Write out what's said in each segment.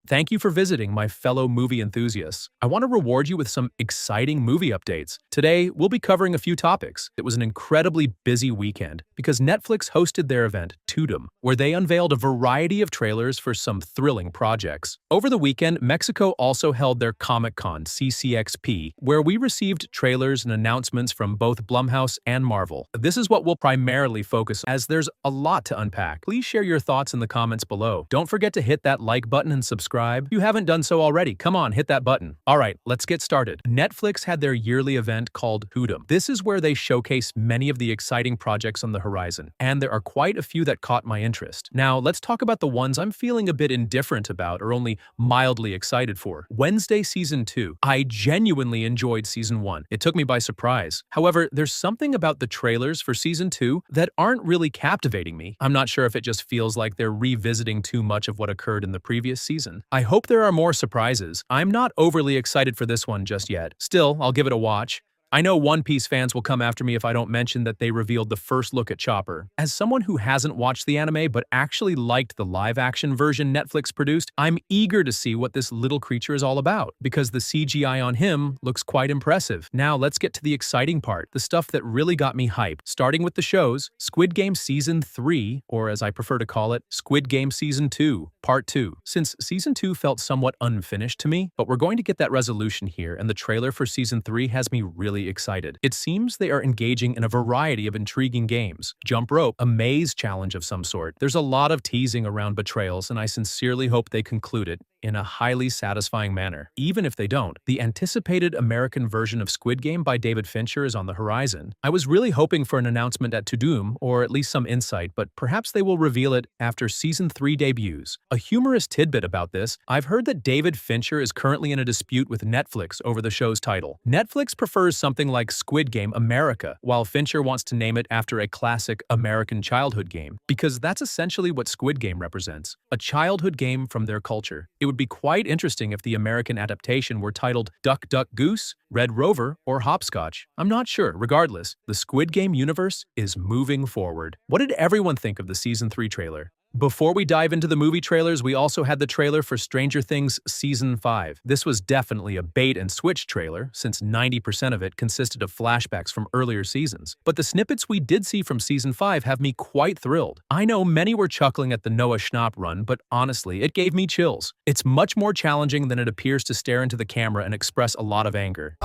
Thank you for visiting, my fellow movie enthusiasts. I want to reward you with some exciting movie updates. Today, we'll be covering a few topics. It was an incredibly busy weekend because Netflix hosted their event, TUDUM, where they unveiled a variety of trailers for some thrilling projects. Over the weekend, Mexico also held their Comic-Con, CCXP, where we received trailers and announcements from both Blumhouse and Marvel. This is what we'll primarily focus on, as there's a lot to unpack. Please share your thoughts in the comments below. Don't forget to hit that like button and subscribe. If you haven't done so already, come on, hit that button. Alright, let's get started. Netflix had their yearly event called TUDUM. This is where they showcase many of the exciting projects on the horizon, and there are quite a few that caught my interest. Now, let's talk about the ones I'm feeling a bit indifferent about or only mildly excited for. Wednesday Season 2. I genuinely enjoyed Season 1. It took me by surprise. However, there's something about the trailers for Season 2 that aren't really captivating me. I'm not sure if it just feels like they're revisiting too much of what occurred in the previous season. I hope there are more surprises. I'm not overly excited for this one just yet. Still, I'll give it a watch. I know One Piece fans will come after me if I don't mention that they revealed the first look at Chopper. As someone who hasn't watched the anime but actually liked the live-action version Netflix produced, I'm eager to see what this little creature is all about, because the CGI on him looks quite impressive. Now let's get to the exciting part, the stuff that really got me hyped. Starting with the shows, Squid Game Season 3, or as I prefer to call it, Squid Game Season 2, Part 2. Since Season 2 felt somewhat unfinished to me, but we're going to get that resolution here, and the trailer for Season 3 has me really excited. It seems they are engaging in a variety of intriguing games. Jump rope, a maze challenge of some sort. There's a lot of teasing around betrayals, and I sincerely hope they conclude it in a highly satisfying manner. Even if they don't, the anticipated American version of Squid Game by David Fincher is on the horizon. I was really hoping for an announcement at TUDUM, or at least some insight, but perhaps they will reveal it after Season 3 debuts. A humorous tidbit about this, I've heard that David Fincher is currently in a dispute with Netflix over the show's title. Netflix prefers something like Squid Game America, while Fincher wants to name it after a classic American childhood game, because that's essentially what Squid Game represents, a childhood game from their culture. It would be quite interesting if the American adaptation were titled Duck Duck Goose, Red Rover, or Hopscotch. I'm not sure. Regardless, the Squid Game universe is moving forward. What did everyone think of the Season 3 trailer? Before we dive into the movie trailers, we also had the trailer for Stranger Things Season 5. This was definitely a bait-and-switch trailer, since 90% of it consisted of flashbacks from earlier seasons. But the snippets we did see from Season 5 have me quite thrilled. I know many were chuckling at the Noah Schnapp run, but honestly, it gave me chills. It's much more challenging than it appears to stare into the camera and express a lot of anger.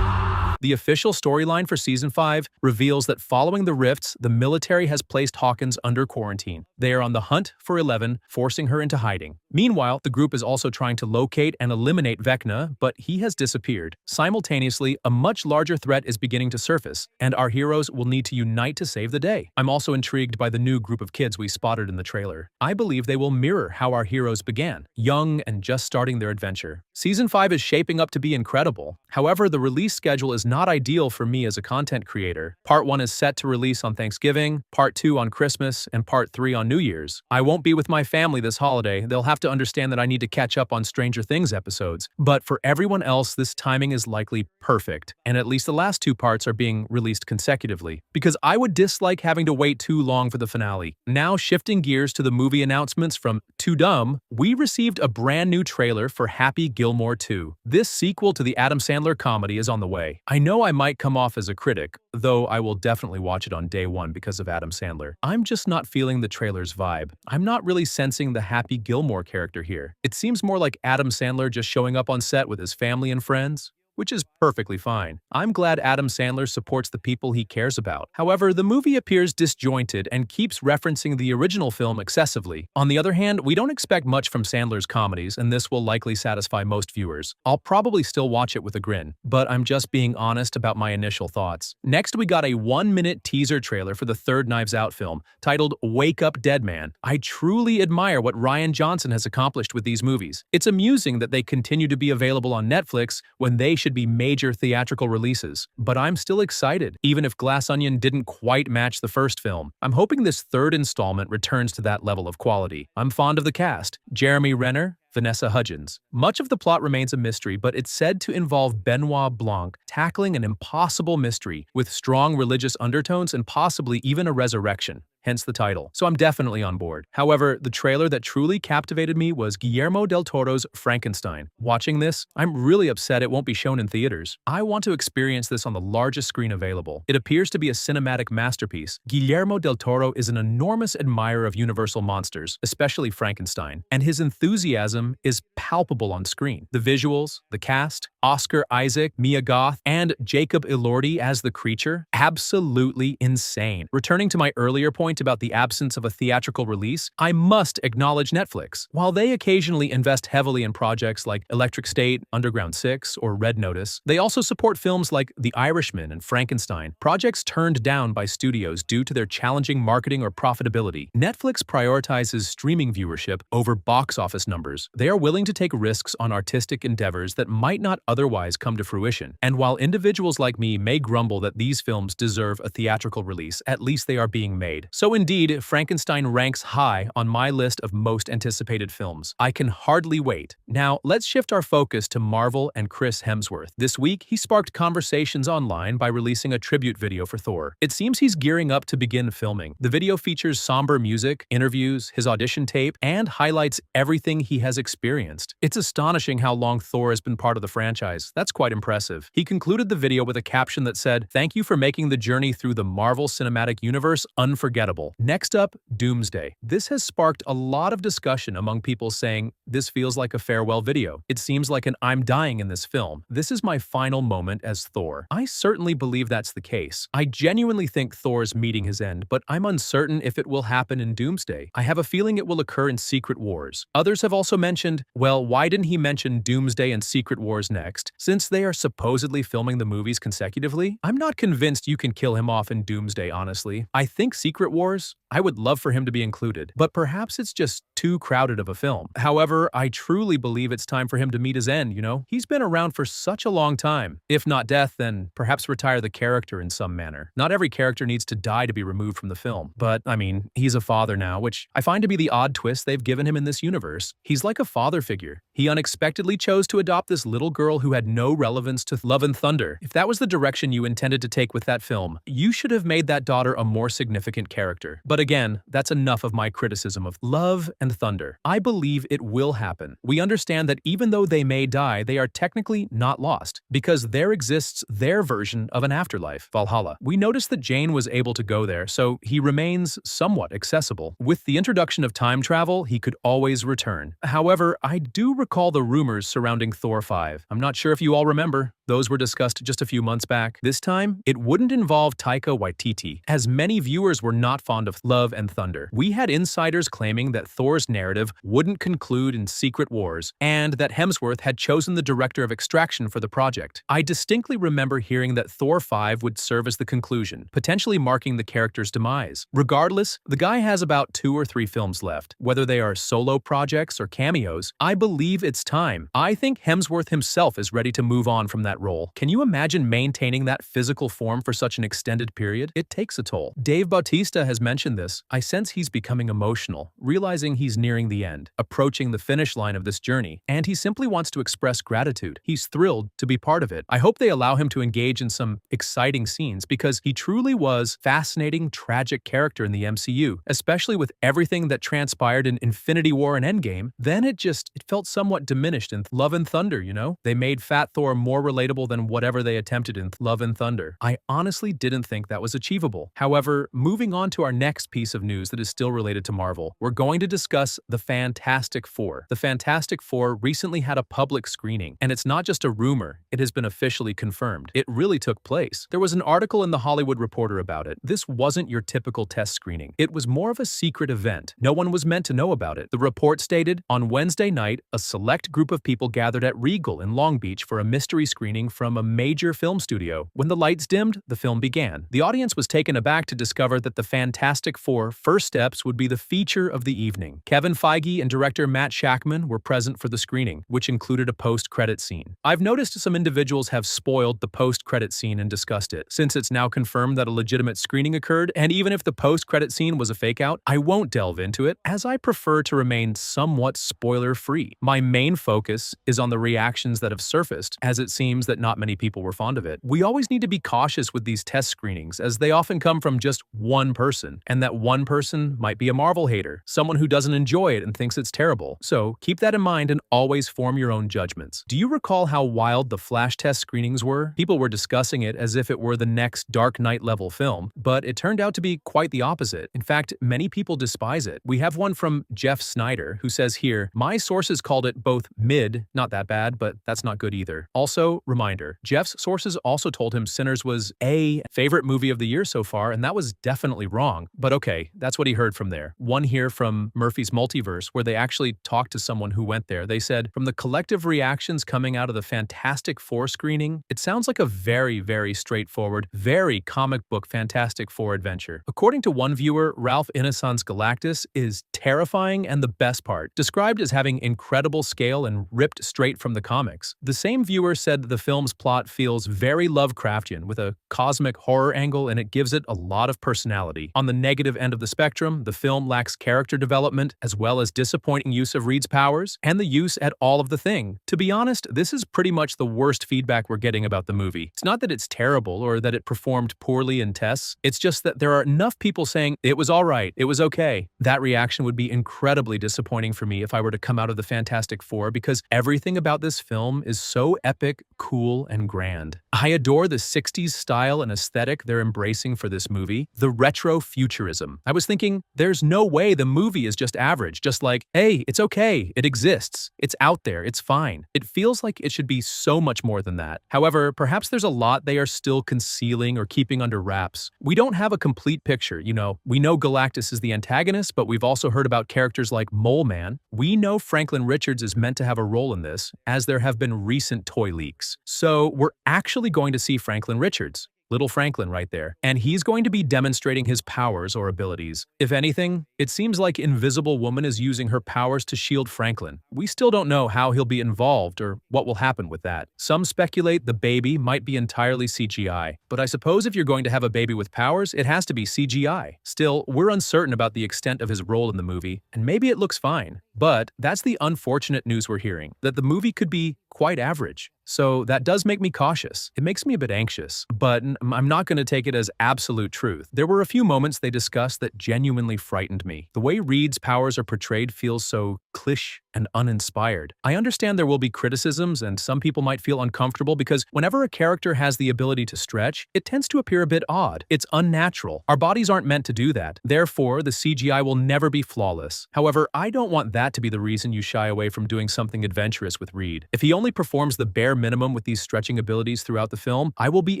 The official storyline for Season 5 reveals that following the rifts, the military has placed Hawkins under quarantine. They are on the hunt for 11, forcing her into hiding. Meanwhile, the group is also trying to locate and eliminate Vecna, but he has disappeared. Simultaneously, a much larger threat is beginning to surface, and our heroes will need to unite to save the day. I'm also intrigued by the new group of kids we spotted in the trailer. I believe they will mirror how our heroes began, young and just starting their adventure. Season 5 is shaping up to be incredible. However, the release schedule is not ideal for me as a content creator. Part 1 is set to release on Thanksgiving, Part 2 on Christmas, and Part 3 on New Year's. I won't be with my family this holiday. They'll have to understand that I need to catch up on Stranger Things episodes. But for everyone else, this timing is likely perfect, and at least the last 2 parts are being released consecutively, because I would dislike having to wait too long for the finale. Now, shifting gears to the movie announcements from TUDUM, we received a brand new trailer for Happy Gilmore 2. This sequel to the Adam Sandler comedy is on the way. I know I might come off as a critic, though I will definitely watch it on day 1 because of Adam Sandler. I'm just not feeling the trailer's vibe. I'm not really sensing the Happy Gilmore character here. It seems more like Adam Sandler just showing up on set with his family and friends, which is perfectly fine. I'm glad Adam Sandler supports the people he cares about. However, the movie appears disjointed and keeps referencing the original film excessively. On the other hand, we don't expect much from Sandler's comedies, and this will likely satisfy most viewers. I'll probably still watch it with a grin, but I'm just being honest about my initial thoughts. Next, we got a 1-minute teaser trailer for the third Knives Out film, titled Wake Up Deadman. I truly admire what Rian Johnson has accomplished with these movies. It's amusing that they continue to be available on Netflix when they should be major theatrical releases, but I'm still excited, even if Glass Onion didn't quite match the first film. I'm hoping this third installment returns to that level of quality. I'm fond of the cast: Jeremy Renner, Vanessa Hudgens. Much of the plot remains a mystery, but it's said to involve Benoit Blanc tackling an impossible mystery with strong religious undertones and possibly even a resurrection. hence the title, so I'm definitely on board. However, the trailer that truly captivated me was Guillermo del Toro's Frankenstein. Watching this, I'm really upset it won't be shown in theaters. I want to experience this on the largest screen available. It appears to be a cinematic masterpiece. Guillermo del Toro is an enormous admirer of Universal monsters, especially Frankenstein, and his enthusiasm is palpable on screen. The visuals, the cast, Oscar Isaac, Mia Goth, and Jacob Elordi as the creature, absolutely insane. Returning to my earlier point about the absence of a theatrical release, I must acknowledge Netflix. While they occasionally invest heavily in projects like Electric State, Underground 6, or Red Notice, they also support films like The Irishman and Frankenstein, projects turned down by studios due to their challenging marketing or profitability. Netflix prioritizes streaming viewership over box office numbers. They are willing to take risks on artistic endeavors that might not otherwise come to fruition. And while individuals like me may grumble that these films deserve a theatrical release, at least they are being made. So indeed, Frankenstein ranks high on my list of most anticipated films. I can hardly wait. Now, let's shift our focus to Marvel and Chris Hemsworth. This week, he sparked conversations online by releasing a tribute video for Thor. It seems he's gearing up to begin filming. The video features somber music, interviews, his audition tape, and highlights everything he has experienced. It's astonishing how long Thor has been part of the franchise. That's quite impressive. He concluded the video with a caption that said, "Thank you for making the journey through the Marvel Cinematic Universe unforgettable." Next up, Doomsday. This has sparked a lot of discussion among people saying, this feels like a farewell video. It seems like an I'm dying in this film. This is my final moment as Thor. I certainly believe that's the case. I genuinely think Thor's meeting his end, but I'm uncertain if it will happen in Doomsday. I have a feeling it will occur in Secret Wars. Others have also mentioned, well, why didn't he mention Doomsday and Secret Wars next, since they are supposedly filming the movies consecutively? I'm not convinced you can kill him off in Doomsday, honestly. I think Secret Wars, I would love for him to be included, but perhaps it's just too crowded of a film. However, I truly believe it's time for him to meet his end, you know? He's been around for such a long time. If not death, then perhaps retire the character in some manner. Not every character needs to die to be removed from the film, but, I mean, he's a father now, which I find to be the odd twist they've given him in this universe. He's like a father figure. He unexpectedly chose to adopt this little girl who had no relevance to Love and Thunder. If that was the direction you intended to take with that film, you should have made that daughter a more significant character. But again, that's enough of my criticism of Love and Thunder. I believe it will happen. We understand that even though they may die, they are technically not lost, because there exists their version of an afterlife, Valhalla. We noticed that Jane was able to go there, so he remains somewhat accessible. With the introduction of time travel, he could always return. However, I do recall the rumors surrounding Thor 5. I'm not sure if you all remember. Those were discussed just a few months back. This time, it wouldn't involve Taika Waititi, as many viewers were not fond of Love and Thunder. We had insiders claiming that Thor's narrative wouldn't conclude in Secret Wars, and that Hemsworth had chosen the director of Extraction for the project. I distinctly remember hearing that Thor 5 would serve as the conclusion, potentially marking the character's demise. Regardless, the guy has about 2 or 3 films left. Whether they are solo projects or cameos, I believe it's time. I think Hemsworth himself is ready to move on from that role. Can you imagine maintaining that physical form for such an extended period? It takes a toll. Dave Bautista has mentioned this. I sense he's becoming emotional, realizing he's nearing the end, approaching the finish line of this journey, and he simply wants to express gratitude. He's thrilled to be part of it. I hope they allow him to engage in some exciting scenes, because he truly was a fascinating, tragic character in the MCU, especially with everything that transpired in Infinity War and Endgame. Then it felt somewhat diminished in Love and Thunder, you know? They made Fat Thor more relatable than whatever they attempted in Love and Thunder. I honestly didn't think that was achievable. However, moving on to our next piece of news that is still related to Marvel, we're going to discuss The Fantastic Four. The Fantastic Four recently had a public screening, and it's not just a rumor, it has been officially confirmed. It really took place. There was an article in The Hollywood Reporter about it. This wasn't your typical test screening. It was more of a secret event. No one was meant to know about it. The report stated, on Wednesday night, a select group of people gathered at Regal in Long Beach for a mystery screening from a major film studio. When the lights dimmed, the film began. The audience was taken aback to discover that The Fantastic Four: First Steps would be the feature of the evening. Kevin Feige and director Matt Shakman were present for the screening, which included a post-credit scene. I've noticed some individuals have spoiled the post-credit scene and discussed it. Since it's now confirmed that a legitimate screening occurred, and even if the post-credit scene was a fake-out, I won't delve into it, as I prefer to remain somewhat spoiler-free. My main focus is on the reactions that have surfaced, as it seems seems that not many people were fond of it. We always need to be cautious with these test screenings, as they often come from just one person, and that one person might be a Marvel hater, someone who doesn't enjoy it and thinks it's terrible. So keep that in mind and always form your own judgments. Do you recall how wild the Flash test screenings were? People were discussing it as if it were the next Dark Knight level film, but it turned out to be quite the opposite. In fact, many people despise it. We have one from Jeff Snyder, who says here, "My sources called it both mid, not that bad, but that's not good either." Also, reminder, Jeff's sources also told him Sinners was a favorite movie of the year so far, and that was definitely wrong. But okay, that's what he heard from there. One here from Murphy's Multiverse, where they actually talked to someone who went there. They said, "From the collective reactions coming out of the Fantastic Four screening, it sounds like a very, very straightforward, very comic book Fantastic Four adventure." According to one viewer, Ralph Inesan's Galactus is terrifying and the best part, described as having incredible scale and ripped straight from the comics. The same viewer said that the film's plot feels very Lovecraftian, with a cosmic horror angle, and it gives it a lot of personality. On the negative end of the spectrum, the film lacks character development, as well as disappointing use of Reed's powers, and the use at all of the thing. To be honest, this is pretty much the worst feedback we're getting about the movie. It's not that it's terrible or that it performed poorly in tests, it's just that there are enough people saying, "It was alright, it was okay." That reaction would be incredibly disappointing for me if I were to come out of the Fantastic Four, because everything about this film is so epic, cool, and grand. I adore the 60s style and aesthetic they're embracing for this movie, the retro futurism. I was thinking, there's no way the movie is just average, just like, hey, it's okay, it exists, it's out there, it's fine. It feels like it should be so much more than that. However, perhaps there's a lot they are still concealing or keeping under wraps. We don't have a complete picture, you know. We know Galactus is the antagonist, but we've also heard about characters like Mole Man. We know Franklin Richards is meant to have a role in this, as there have been recent toy leaks. So we're actually going to see Franklin Richards. Little Franklin right there. And he's going to be demonstrating his powers or abilities. If anything, it seems like Invisible Woman is using her powers to shield Franklin. We still don't know how he'll be involved or what will happen with that. Some speculate the baby might be entirely CGI, but I suppose if you're going to have a baby with powers, it has to be CGI. Still, we're uncertain about the extent of his role in the movie, and maybe it looks fine. But that's the unfortunate news we're hearing, that the movie could be quite average. So that does make me cautious. It makes me a bit anxious, but I'm not going to take it as absolute truth. There were a few moments they discussed that genuinely frightened me. The way Reed's powers are portrayed feels so cliché and uninspired. I understand there will be criticisms and some people might feel uncomfortable because whenever a character has the ability to stretch, it tends to appear a bit odd. It's unnatural. Our bodies aren't meant to do that. Therefore, the CGI will never be flawless. However, I don't want that to be the reason you shy away from doing something adventurous with Reed. If he only performs the bare minimum with these stretching abilities throughout the film, I will be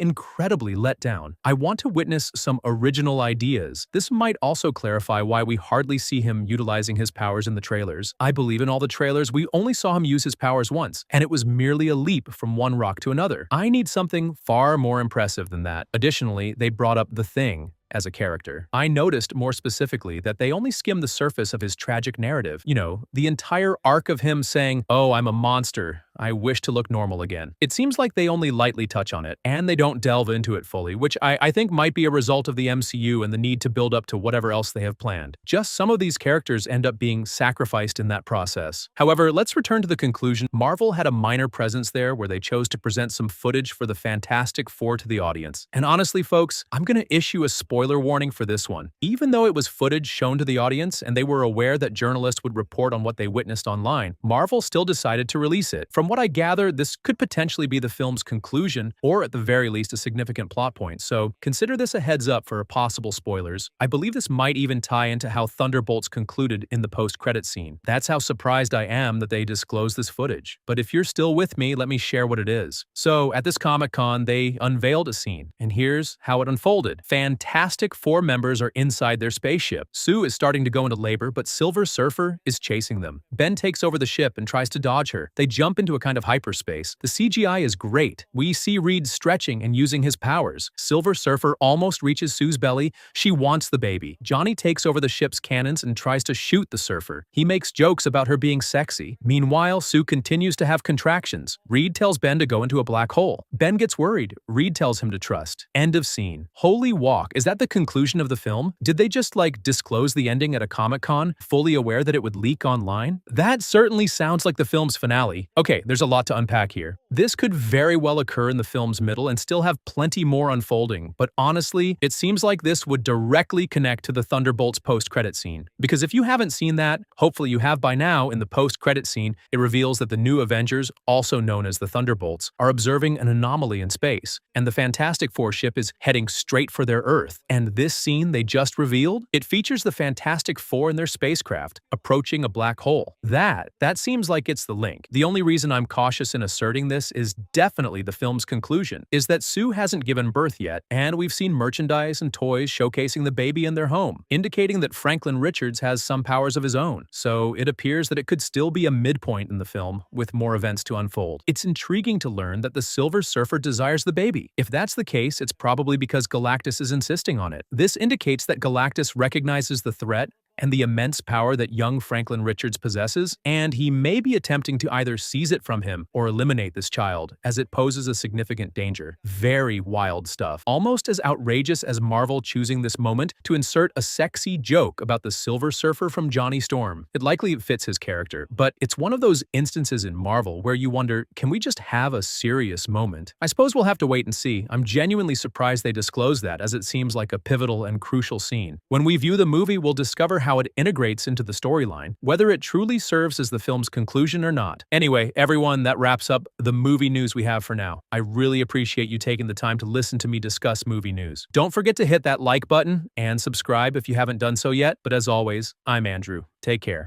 incredibly let down. I want to witness some original ideas. This might also clarify why we hardly see him utilizing his powers in the trailers. I believe in all the trailers, we only saw him use his powers once, and it was merely a leap from one rock to another. I need something far more impressive than that. Additionally, they brought up The Thing as a character. I noticed more specifically that they only skimmed the surface of his tragic narrative. You know, the entire arc of him saying, "Oh, I'm a monster. I wish to look normal again." It seems like they only lightly touch on it, and they don't delve into it fully, which I think might be a result of the MCU and the need to build up to whatever else they have planned. Just some of these characters end up being sacrificed in that process. However, let's return to the conclusion. Marvel had a minor presence there where they chose to present some footage for the Fantastic Four to the audience. And honestly, folks, I'm going to issue a spoiler warning for this one. Even though it was footage shown to the audience and they were aware that journalists would report on what they witnessed online, Marvel still decided to release it. From what I gather, this could potentially be the film's conclusion, or at the very least a significant plot point, so consider this a heads up for possible spoilers. I believe this might even tie into how Thunderbolts concluded in the post-credit scene. That's how surprised I am that they disclosed this footage. But if you're still with me, let me share what it is. So, at this Comic-Con, they unveiled a scene, and here's how it unfolded. Fantastic Four members are inside their spaceship. Sue is starting to go into labor, but Silver Surfer is chasing them. Ben takes over the ship and tries to dodge her. They jump into a kind of hyperspace. The CGI is great. We see Reed stretching and using his powers. Silver Surfer almost reaches Sue's belly. She wants the baby. Johnny takes over the ship's cannons and tries to shoot the Surfer. He makes jokes about her being sexy. Meanwhile, Sue continues to have contractions. Reed tells Ben to go into a black hole. Ben gets worried. Reed tells him to trust. End of scene. Holy walk. Is that the conclusion of the film? Did they just disclose the ending at a Comic-Con, fully aware that it would leak online? That certainly sounds like the film's finale. Okay, there's a lot to unpack here. This could very well occur in the film's middle and still have plenty more unfolding, but honestly, it seems like this would directly connect to the Thunderbolts post-credit scene. Because if you haven't seen that, hopefully you have by now. In the post-credit scene, it reveals that the new Avengers, also known as the Thunderbolts, are observing an anomaly in space, and the Fantastic Four ship is heading straight for their Earth. And this scene they just revealed, it features the Fantastic Four in their spacecraft, approaching a black hole. That seems like it's the link. The only reason I'm cautious in asserting this is definitely the film's conclusion, is that Sue hasn't given birth yet, and we've seen merchandise and toys showcasing the baby in their home, indicating that Franklin Richards has some powers of his own. So it appears that it could still be a midpoint in the film, with more events to unfold. It's intriguing to learn that the Silver Surfer desires the baby. If that's the case, it's probably because Galactus is insisting on it. This indicates that Galactus recognizes the threat and the immense power that young Franklin Richards possesses, and he may be attempting to either seize it from him or eliminate this child, as it poses a significant danger. Very wild stuff. Almost as outrageous as Marvel choosing this moment to insert a sexy joke about the Silver Surfer from Johnny Storm. It likely fits his character, but it's one of those instances in Marvel where you wonder, can we just have a serious moment? I suppose we'll have to wait and see. I'm genuinely surprised they disclosed that, as it seems like a pivotal and crucial scene. When we view the movie, we'll discover how it integrates into the storyline, whether it truly serves as the film's conclusion or not. Anyway, everyone, that wraps up the movie news we have for now. I really appreciate you taking the time to listen to me discuss movie news. Don't forget to hit that like button and subscribe if you haven't done so yet, but as always, I'm Andrew. Take care.